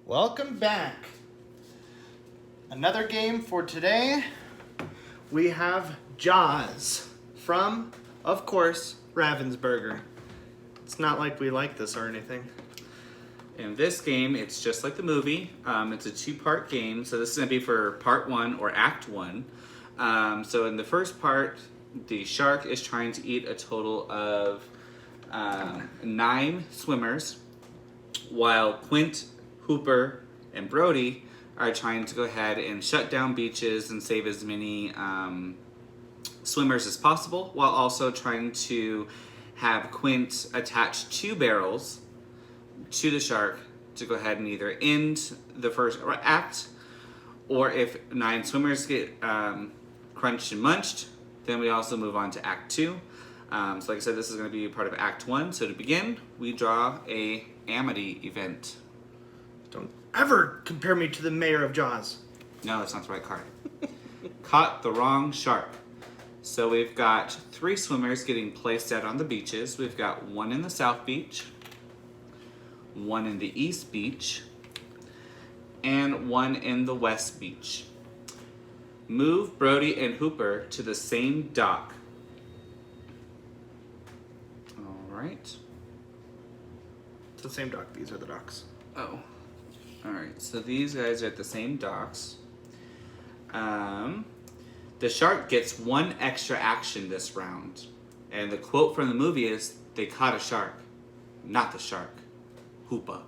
Welcome back. Another game for today. We have Jaws from, of course, Ravensburger. It's not like we like this or anything. In this game, it's just like the movie. It's a two-part game, so this is going to be for part one or act one. So in the first part, the shark is trying to eat a total of 9 swimmers, while Quint, Hooper, and Brody are trying to go ahead and shut down beaches and save as many swimmers as possible, while also trying to have Quint attach 2 barrels to the shark to go ahead and either end the first act, or if 9 swimmers get crunched and munched, then we also move on to act 2. So like I said, this is going to be part of act 1. So to begin, we draw a Amity event. Don't ever compare me to the mayor of Jaws. No, that's not the right card. Caught the wrong shark. So we've got 3 swimmers getting placed out on the beaches. We've got 1 in the South Beach, 1 in the East Beach, and 1 in the West Beach. Move Brody and Hooper to the same dock. All right. It's the same dock. These are the docks. Oh. All right. So these guys are at the same docks. The shark gets 1 extra action this round. And the quote from the movie is, "They caught a shark, not the shark. Hoopa."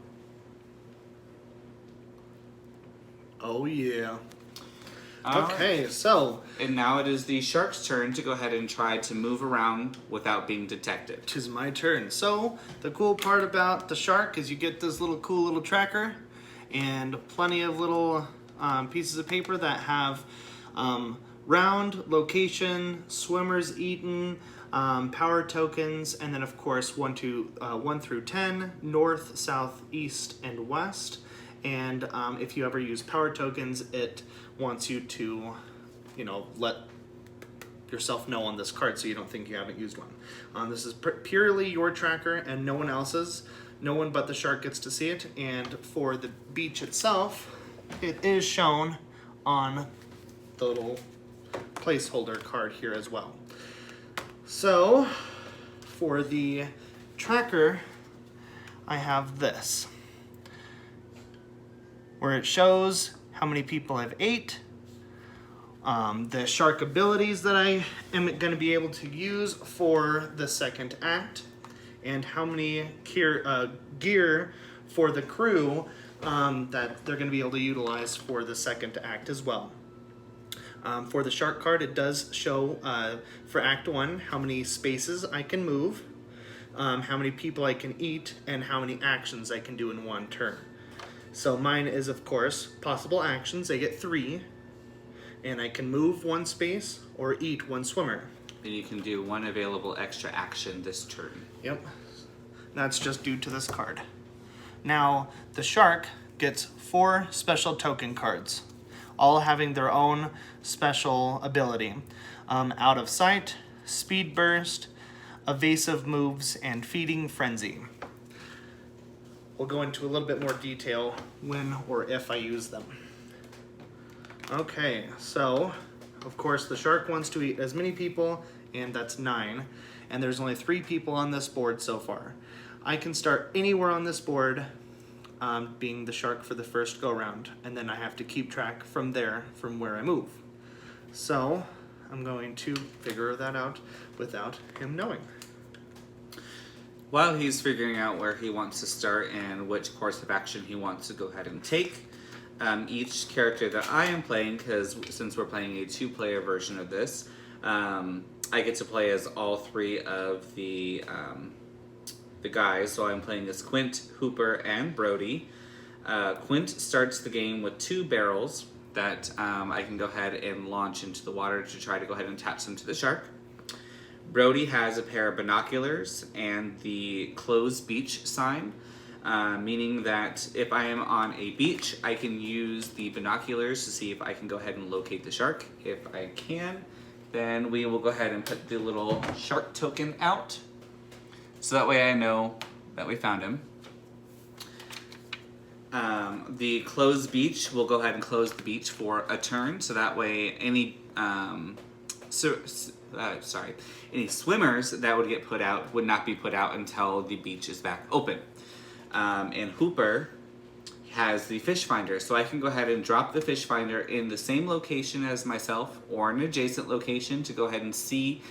Oh, yeah. All Okay, right. so And now it is the shark's turn to go ahead and try to move around without being detected. 'tis my turn. So the cool part about the shark is you get this cool little tracker and plenty of little pieces of paper that have round, location, swimmers eaten, power tokens, and then of course 1 through 10, north, south, east, and west. And if you ever use power tokens, it wants you to, let yourself know on this card so you don't think you haven't used one. This is purely your tracker and no one else's. No one but the shark gets to see it. And for the beach itself, it is shown on the little placeholder card here as well. So for the tracker, I have this, where it shows how many people I've ate, the shark abilities that I am going to be able to use for the second act, and how many gear for the crew that they're going to be able to utilize for the second act as well. For the shark card, it does show for act 1 how many spaces I can move, how many people I can eat, and how many actions I can do in one turn. So mine is, of course, possible actions. I get 3, and I can move 1 space or eat 1 swimmer. And you can do 1 available extra action this turn. Yep, that's just due to this card. Now, the shark gets 4 special token cards, all having their own special ability. Out of sight, speed burst, evasive moves, and feeding frenzy. We'll go into a little bit more detail when or if I use them. Okay, so of course the shark wants to eat as many people, and that's 9. And there's only 3 people on this board so far. I can start anywhere on this board, being the shark for the first go round, and then I have to keep track from there, from where I move. So I'm going to figure that out without him knowing. While he's figuring out where he wants to start and which course of action he wants to go ahead and take, each character that I am playing, because since we're playing a 2-player version of this, I get to play as all 3 of the guys. So I'm playing as Quint, Hooper, and Brody. Quint starts the game with 2 barrels that I can go ahead and launch into the water to try to go ahead and attach them to the shark. Brody has a pair of binoculars and the closed beach sign, meaning that if I am on a beach, I can use the binoculars to see if I can go ahead and locate the shark. If I can, then we will go ahead and put the little shark token out, so that way I know that we found him. The closed beach will go ahead and close the beach for a turn, so that way any any swimmers that would get put out would not be put out until the beach is back open. And Hooper has the fish finder, so I can go ahead and drop the fish finder in the same location as myself or an adjacent location to go ahead and see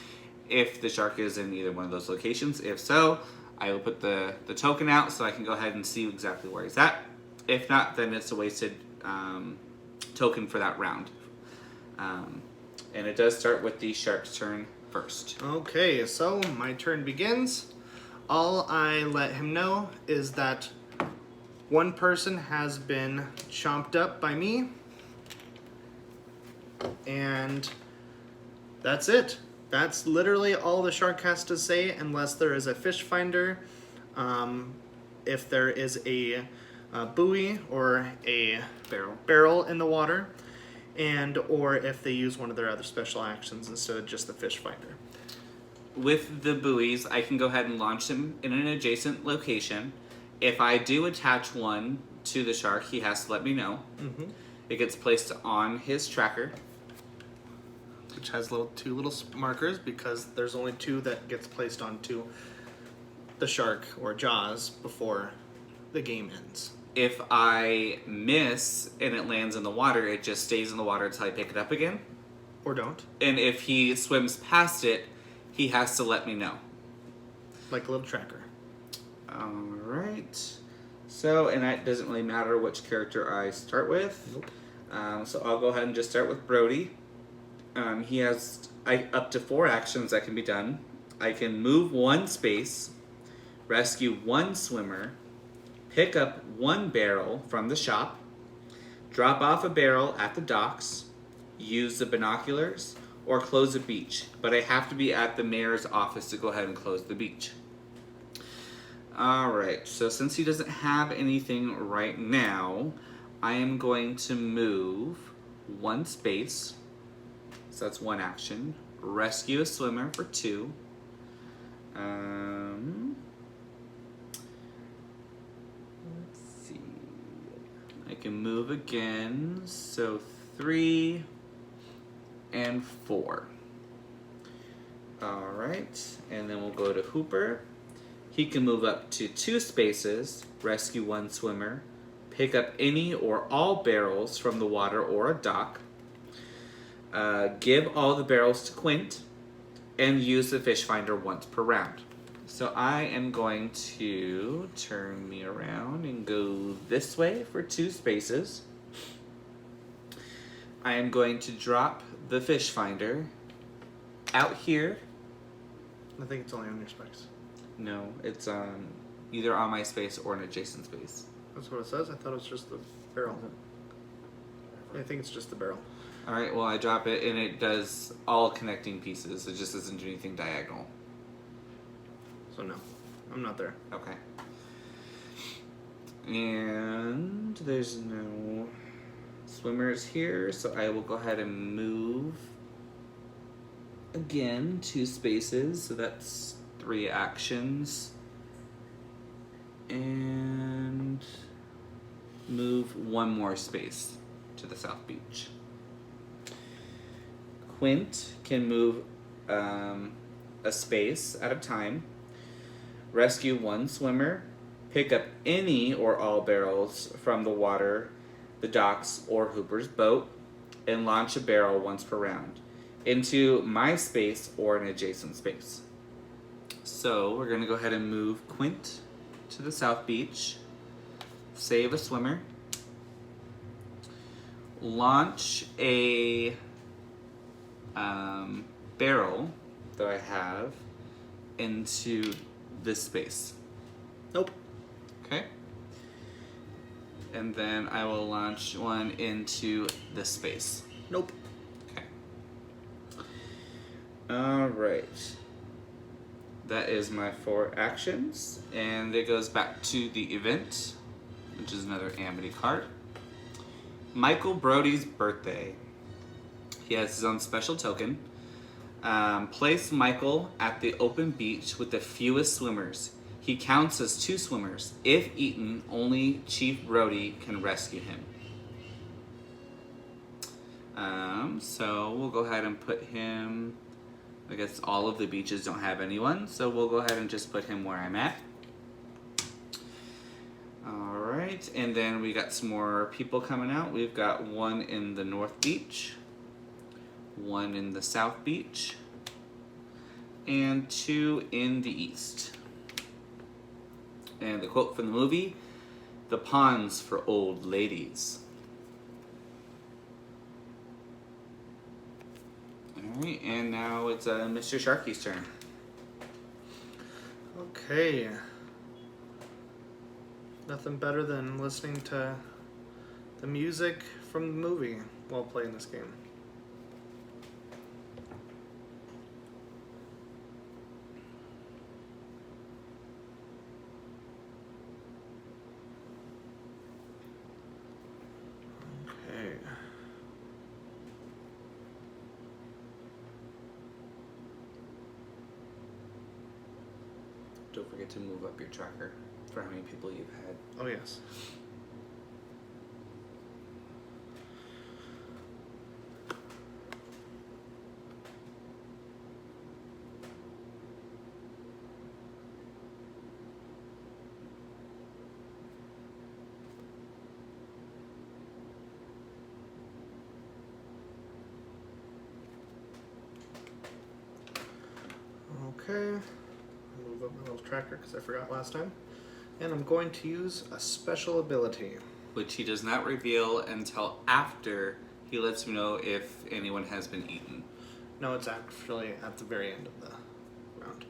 if the shark is in either one of those locations. If so, I will put the token out so I can go ahead and see exactly where he's at. If not, then it's a wasted token for that round. And it does start with the shark's turn first. Okay, so my turn begins. All I let him know is that one person has been chomped up by me, and that's it. That's literally all the shark has to say, unless there is a fish finder, if there is a buoy or a barrel in the water, and or if they use one of their other special actions instead of just the fish finder. With the buoys, I can go ahead and launch them in an adjacent location. If I do attach one to the shark, he has to let me know. Mm-hmm. It gets placed on his tracker, Which has two little markers because there's only two that gets placed onto the shark or jaws before the game ends. If I miss and it lands in the water, it just stays in the water until I pick it up again. Or don't. And if he swims past it, he has to let me know. Like a little tracker. Alright. So, and that doesn't really matter which character I start with. Nope. So I'll go ahead and just start with Brody. He has up to 4 actions that can be done. I can move 1 space, rescue 1 swimmer, pick up 1 barrel from the shop, drop off a barrel at the docks, use the binoculars, or close a beach. But I have to be at the mayor's office to go ahead and close the beach. Alright, so since he doesn't have anything right now, I am going to move 1 space. So that's 1 action. Rescue a swimmer for 2. Let's see. I can move again. So 3 and 4. Alright, and then we'll go to Hooper. He can move up to 2 spaces, rescue 1 swimmer, pick up any or all barrels from the water or a dock, give all the barrels to Quint, and use the fish finder once per round. So I am going to turn me around and go this way for 2 spaces. I am going to drop the fish finder out here. I think it's only on your specs. No, it's either on my space or an adjacent space. That's what it says. I thought it was just the barrel. I think it's just the barrel. Alright, well I drop it and it does all connecting pieces. It just doesn't do anything diagonal. So no, I'm not there. Okay. And there's no swimmers here, so I will go ahead and move again 2 spaces, so that's 3 actions. And move 1 more space to the South Beach. Quint can move a space at a time, rescue 1 swimmer, pick up any or all barrels from the water, the docks, or Hooper's boat, and launch a barrel once per round into my space or an adjacent space. So we're going to go ahead and move Quint to the South Beach, save a swimmer, launch a barrel that I have into this space. Nope. Okay. And then I will launch one into this space. Nope. Okay. Alright. That is my 4 actions. And it goes back to the event, which is another Amity card. Michael Brody's birthday. He has his own special token. Place Michael at the open beach with the fewest swimmers. He counts as 2 swimmers. If eaten, only Chief Brody can rescue him. So we'll go ahead and put him, I guess all of the beaches don't have anyone, so we'll go ahead and just put him where I'm at. Alright, and then we got some more people coming out. We've got one in the North Beach, one in the South Beach, and 2 in the East. And the quote from the movie, "The pond's for old ladies." Alright, and now it's Mr. Sharky's turn. Okay. Nothing better than listening to the music from the movie while playing this game. Okay. Don't forget to move up your tracker for how many people you've had. Oh, yes. Okay. Move up my little tracker because I forgot last time. And I'm going to use a special ability. Which he does not reveal until after he lets you know if anyone has been eaten. No, it's actually at the very end of the round.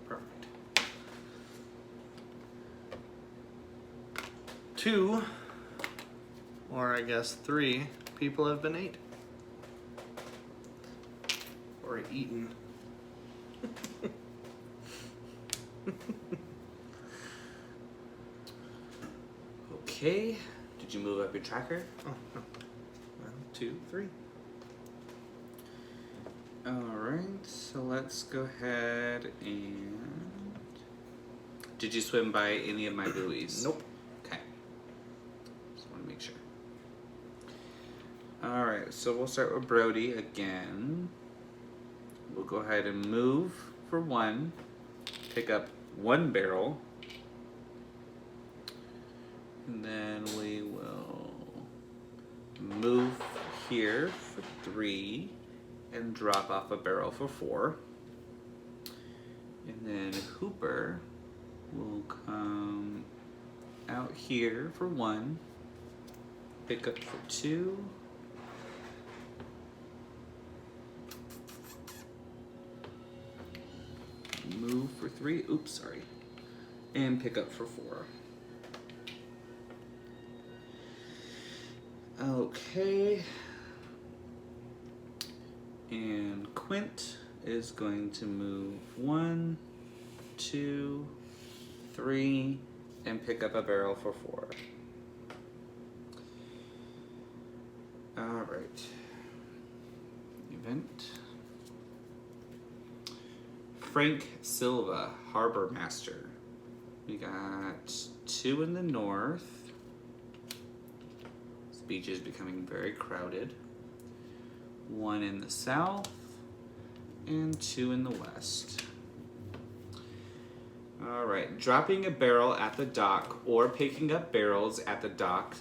Perfect. 2, or I guess 3, people have been ate. Or eaten. Okay, did you move up your tracker? Oh, no. 1, 2, 3. Alright, so let's go ahead and... Did you swim by any of my buoys? Nope. Okay. Just want to make sure. Alright, so we'll start with Brody again. We'll go ahead and move for 1. Pick up 1 barrel. And then we will move here for 3 and drop off a barrel for 4. And then Hooper will come out here for 1, pick up for 2, move for 3, oops, sorry, and pick up for 4. Okay, and Quint is going to move 1, 2, 3, and pick up a barrel for 4. Alright. Event. Frank Silva, Harbor Master. We got 2 in the north. This beach is becoming very crowded. 1 in the south, and 2 in the west. Alright, dropping a barrel at the dock or picking up barrels at the dock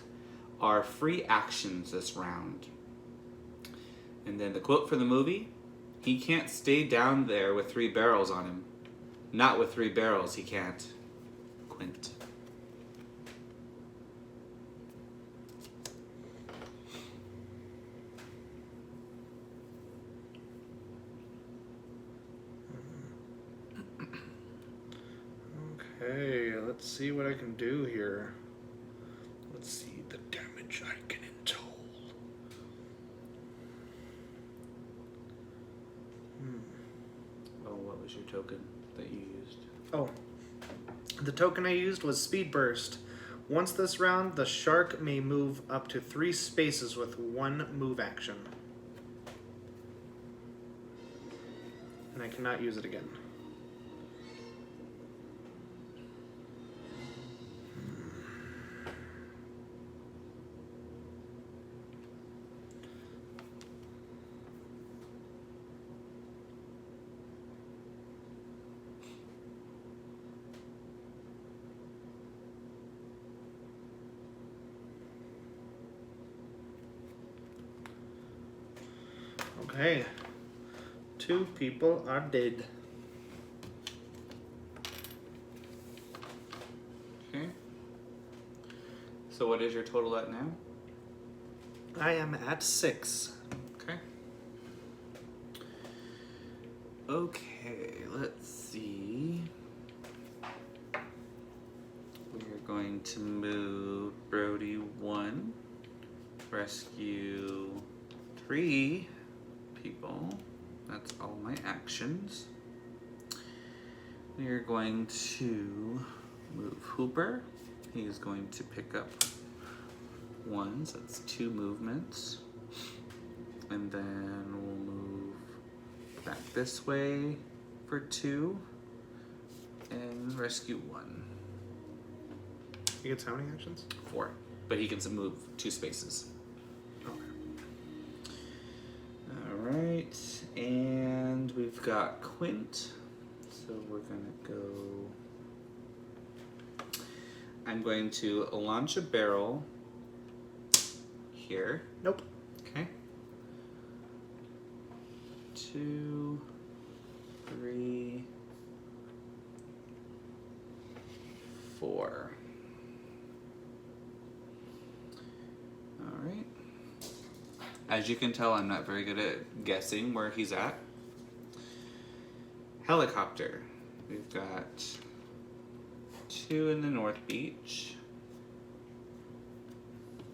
are free actions this round. And then the quote for the movie, "He can't stay down there with 3 barrels on him. Not with 3 barrels, he can't." Quint. Okay, let's see what I can do here. Let's see the damage I can intoll. Oh, what was your token that you used? Oh, the token I used was Speed Burst. Once this round, the shark may move up to 3 spaces with 1 move action. And I cannot use it again. Okay. 2 people are dead. Okay. So what is your total at now? I am at 6. Okay. Okay, let's see. We're going to move Brody 1, rescue 3 people. That's all my actions. We are going to move Hooper. He's going to pick up 1, so that's 2 movements. And then we'll move back this way for 2 and rescue 1. He gets how many actions? 4. But he gets to move 2 spaces. Okay. Alright, and we've got Quint. So we're gonna go. I'm going to launch a barrel here. Nope. Okay. 2, 3, 4. Alright. As you can tell, I'm not very good at guessing where he's at. Helicopter. We've got 2 in the North Beach,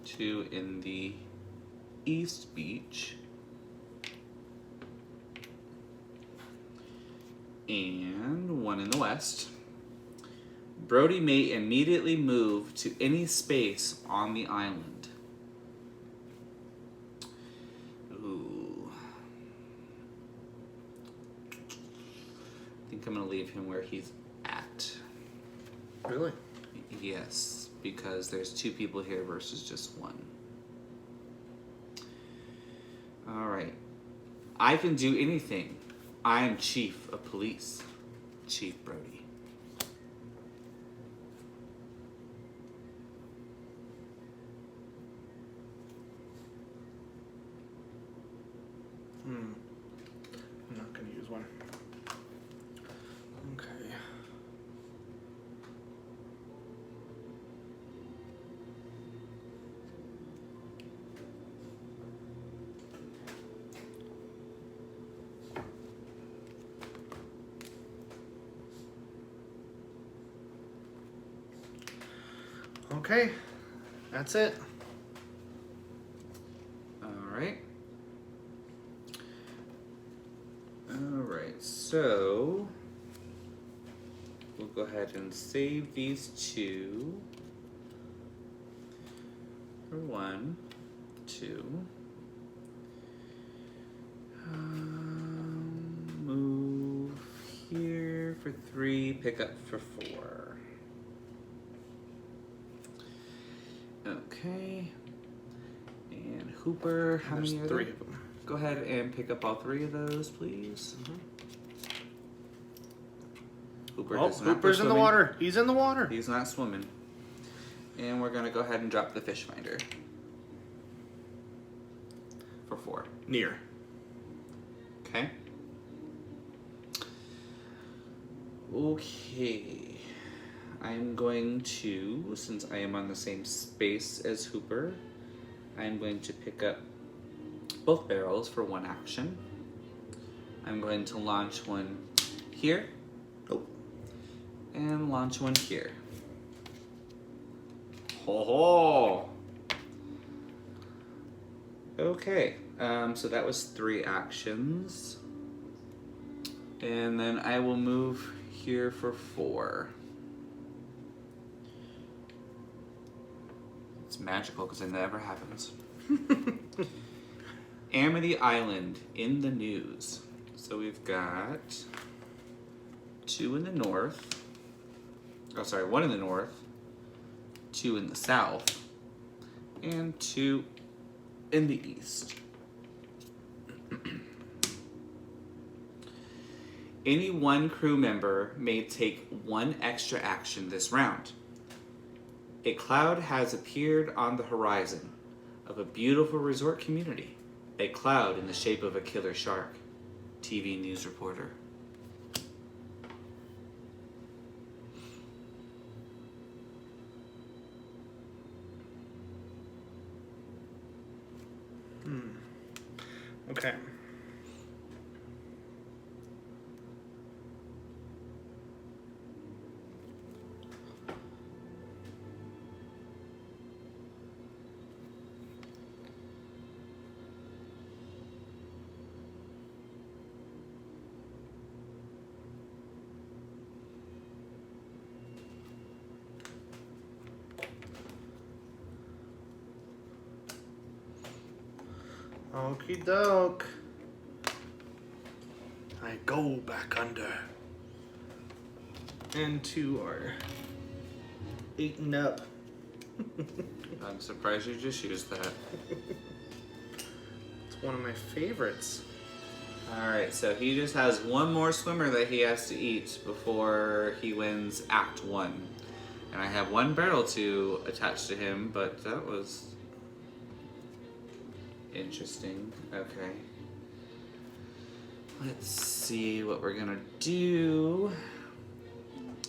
2 in the East Beach, and 1 in the West. Brody may immediately move to any space on the island. Ooh. I think I'm gonna leave him where he's at. Really? Yes, because there's 2 people here versus just 1. Alright. I can do anything. I am chief of police. Chief Brody. I'm not going to use one. Okay. Okay. That's it. Alright. Alright, so we'll go ahead and save these 2 for 1, 2. Move here for 3, pick up for 4. Okay. And Hooper, how There's many are 3 there? of them. Go ahead and pick up all 3 of those, please. Hooper Oh, does not go Hooper's in the swimming. water. He's in the water. He's not swimming. And we're gonna go ahead and drop the fish finder. For 4. Near. Okay. Okay. I'm going to, since I am on the same space as Hooper, I'm going to pick up both barrels for 1 action. I'm going to launch one here. Nope. And launch one here. Ho ho! Okay, so that was 3 actions. And then I will move here for 4. It's magical because it never happens. Amity Island in the news. So we've got 2 in the north. Oh, sorry, 1 in the north, 2 in the south, and 2 in the east. Any one crew member may take 1 extra action this round. A cloud has appeared on the horizon of a beautiful resort community. A cloud in the shape of a killer shark. TV news reporter. Okay. Okie doke. I go back under. And 2 are eaten up. I'm surprised you just used that. It's one of my favorites. Alright, so he just has 1 more swimmer that he has to eat before he wins Act 1. And I have 1 barrel to attach to him, but that was interesting. Okay. Let's see what we're gonna do.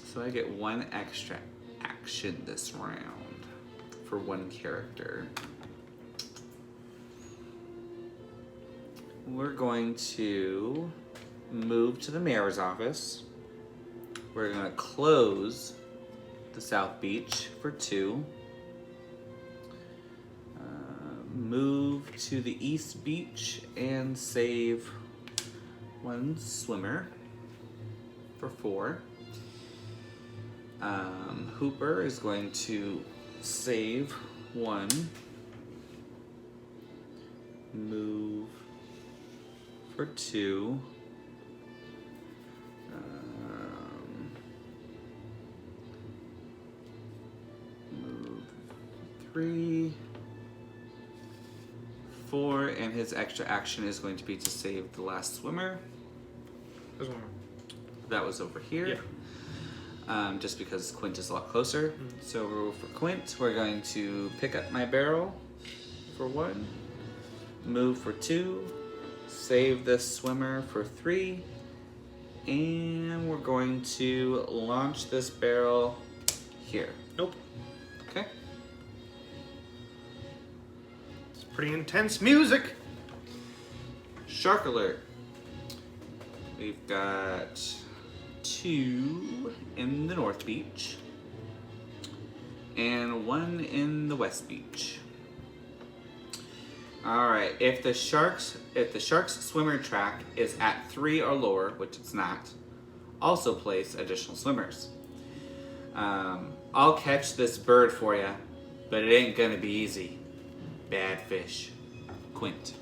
So I get 1 extra action this round for 1 character. We're going to move to the mayor's office. We're gonna close the South Beach for 2. Move to the East Beach and save 1 swimmer for 4. Hooper is going to save 1. Move for 2. Move 3. 4, and his extra action is going to be to save the last swimmer. There's 1 more. That was over here. Yeah. Just because Quint is a lot closer. So for Quint, we're going to pick up my barrel for 1, move for 2, save this swimmer for 3, and we're going to launch this barrel here. Nope. Okay. Pretty intense music. Shark alert. We've got 2 in the North Beach and 1 in the West Beach. All right. If the shark's swimmer track is at 3 or lower, which it's not, also place additional swimmers. I'll catch this bird for you, but it ain't gonna be easy. Bad fish. Quint.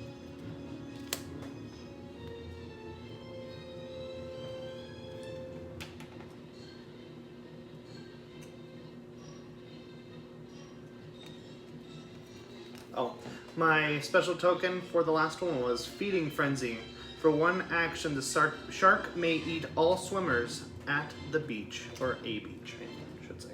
Oh, my special token for the last one was Feeding Frenzy. For 1 action, the shark may eat all swimmers at the beach, or a beach, I should say.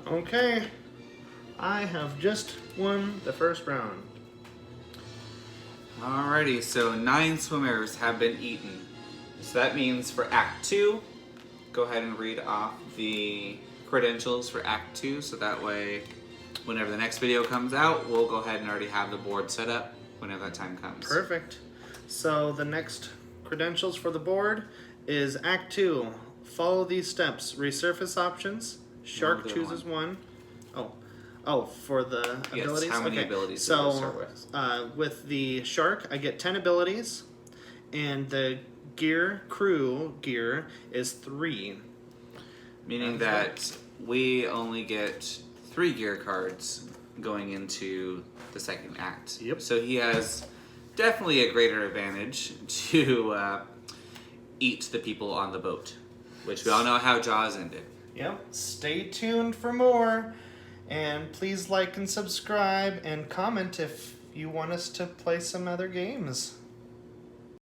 Okay, I have just won the first round. Alrighty, so 9 swimmers have been eaten. So that means for Act 2, go ahead and read off the credentials for Act 2, so that way, whenever the next video comes out, we'll go ahead and already have the board set up whenever that time comes. Perfect. So the next credentials for the board is Act 2. Follow these steps. Resurface options. Shark Only chooses one. Oh, for the Yes, abilities? how many Okay. abilities do you start So, with the shark, I get 10 abilities, and the crew gear is 3. Meaning That's that we only get 3 gear cards going into the second act. Yep. So he has definitely a greater advantage to eat the people on the boat, which we all know how Jaws ended. Yep. Stay tuned for more. And please like and subscribe and comment if you want us to play some other games.